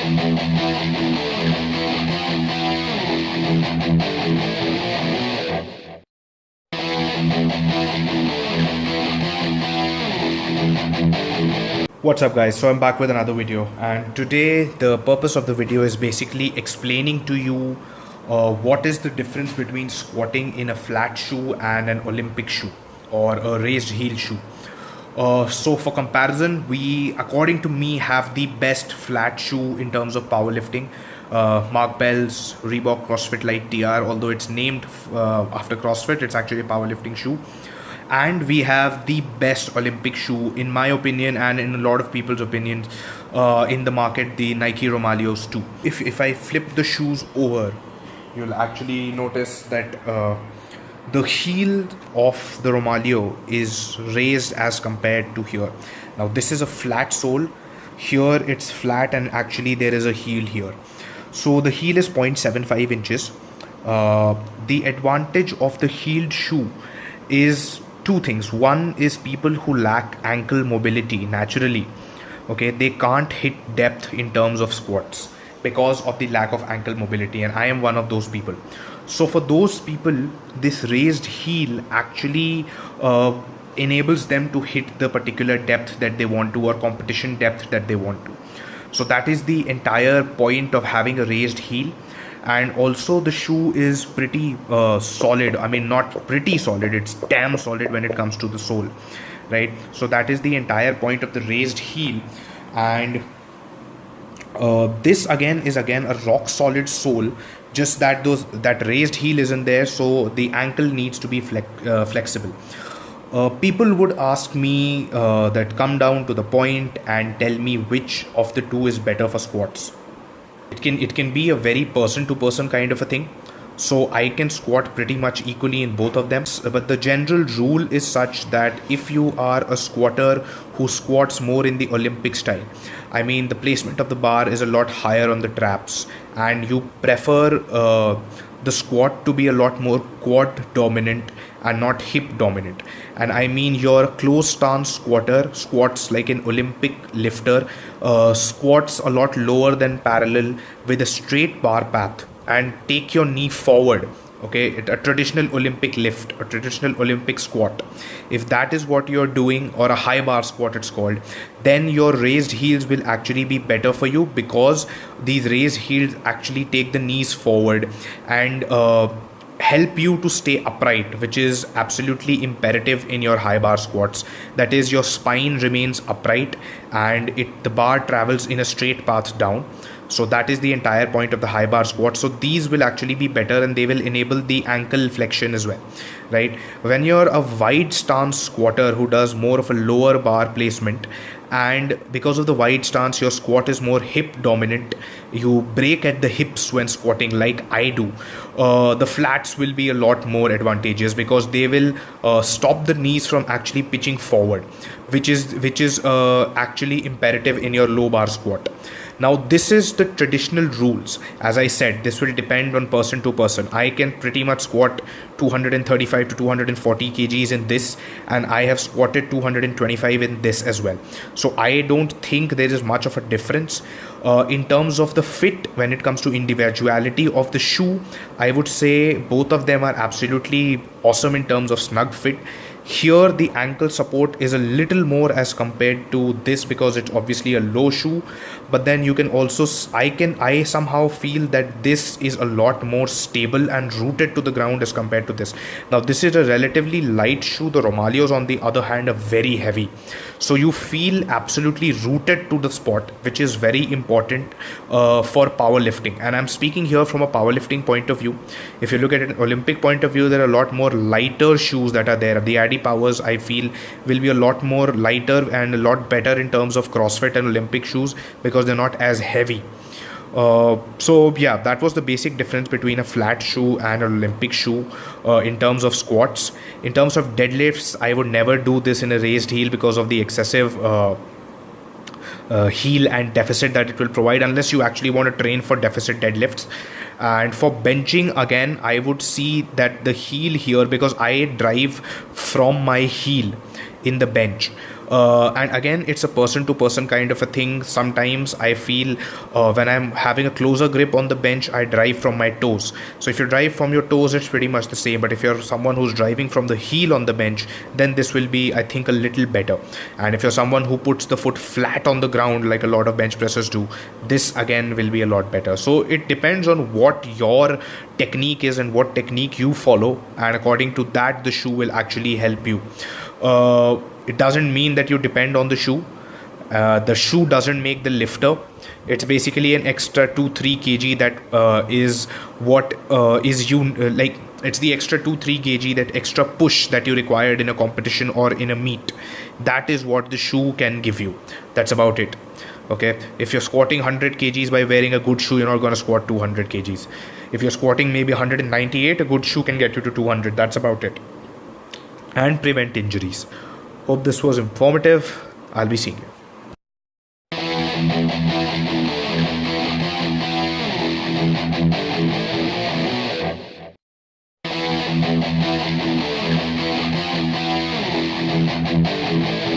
What's up guys, so I'm back with another video, and today the purpose of the video is basically explaining to you what is the difference between squatting in a flat shoe and an Olympic shoe or a raised heel shoe. So for comparison, we, according to me, have the best flat shoe in terms of powerlifting. Mark Bell's Reebok CrossFit Lite TR, although it's named after CrossFit, it's actually a powerlifting shoe. And we have the best Olympic shoe, in my opinion, and in a lot of people's opinions, in the market, the Nike Romaleos 2. If I flip the shoes over, you'll actually notice that the heel of the Romaleo is raised as compared to here. Now this is a flat sole. Here it's flat, and actually there is a heel here. So the heel is 0.75 inches. The advantage of the heeled shoe is two things. One is people who lack ankle mobility naturally, okay, they can't hit depth in terms of squats because of the lack of ankle mobility, and I am one of those people. So for those people, this raised heel actually enables them to hit the particular depth that they want to, or competition depth that they want to. So that is the entire point of having a raised heel. And also the shoe is pretty solid. I mean, not pretty solid, it's damn solid when it comes to the sole, right? So that is the entire point of the raised heel. And this is again a rock solid sole, just that that raised heel isn't there, so the ankle needs to be flexible. People would ask me that come down to the point and tell me which of the two is better for squats. It can be a very person to person kind of a thing. So I can squat pretty much equally in both of them. But the general rule is such that if you are a squatter who squats more in the Olympic style, I mean the placement of the bar is a lot higher on the traps, and you prefer the squat to be a lot more quad dominant and not hip dominant, and I mean your close stance squatter squats like an Olympic lifter, squats a lot lower than parallel with a straight bar path and take your knee forward, okay, a traditional Olympic lift, a traditional Olympic squat. If that is what you're doing, or a high bar squat it's called, then your raised heels will actually be better for you, because these raised heels actually take the knees forward and help you to stay upright, which is absolutely imperative in your high bar squats. That is, your spine remains upright and the bar travels in a straight path down. So that is the entire point of the high bar squat. So these will actually be better, and they will enable the ankle flexion as well, right? When you're a wide stance squatter who does more of a lower bar placement, and because of the wide stance your squat is more hip dominant, you break at the hips when squatting like I do, the flats will be a lot more advantageous, because they will stop the knees from actually pitching forward, which is actually imperative in your low bar squat. Now this is the traditional rules. As I said, this will depend on person to person. I can pretty much squat 235 to 240 kgs in this, and I have squatted 225 in this as well. So I don't think there is much of a difference. In terms of the fit, when it comes to individuality of the shoe, I would say both of them are absolutely awesome in terms of snug fit. Here the ankle support is a little more as compared to this, because it's obviously a low shoe, but then you can also, I somehow feel that this is a lot more stable and rooted to the ground as compared to this. Now this is a relatively light shoe. The Romaleos on the other hand are very heavy, so you feel absolutely rooted to the spot, which is very important for powerlifting. And I'm speaking here from a powerlifting point of view. If you look at an Olympic point of view, there are a lot more lighter shoes that are there. The Powers, I feel, will be a lot more lighter and a lot better in terms of CrossFit and Olympic shoes, because they're not as heavy. So yeah, that was the basic difference between a flat shoe and an Olympic shoe in terms of squats. In terms of deadlifts, I would never do this in a raised heel because of the excessive heel and deficit that it will provide, unless you actually want to train for deficit deadlifts. And for benching, again, I would see that the heel here, because I drive from my heel in the bench, And again, it's a person to person kind of a thing. Sometimes I feel when I'm having a closer grip on the bench, I drive from my toes. So if you drive from your toes, it's pretty much the same. But if you're someone who's driving from the heel on the bench, then this will be, I think, a little better. And if you're someone who puts the foot flat on the ground like a lot of bench pressers do, this again will be a lot better. So it depends on what your technique is and what technique you follow, and according to that the shoe will actually help you. It doesn't mean that you depend on the shoe. The shoe doesn't make the lifter. It's basically an extra 2-3 kg that is what is you like. It's the extra 2-3 kg, that extra push that you required in a competition or in a meet. That is what the shoe can give you. That's about it. Okay, if you're squatting 100 kgs by wearing a good shoe, you're not going to squat 200 kgs. If you're squatting maybe 198, a good shoe can get you to 200. That's about it. And prevent injuries. Hope this was informative. I'll be seeing you.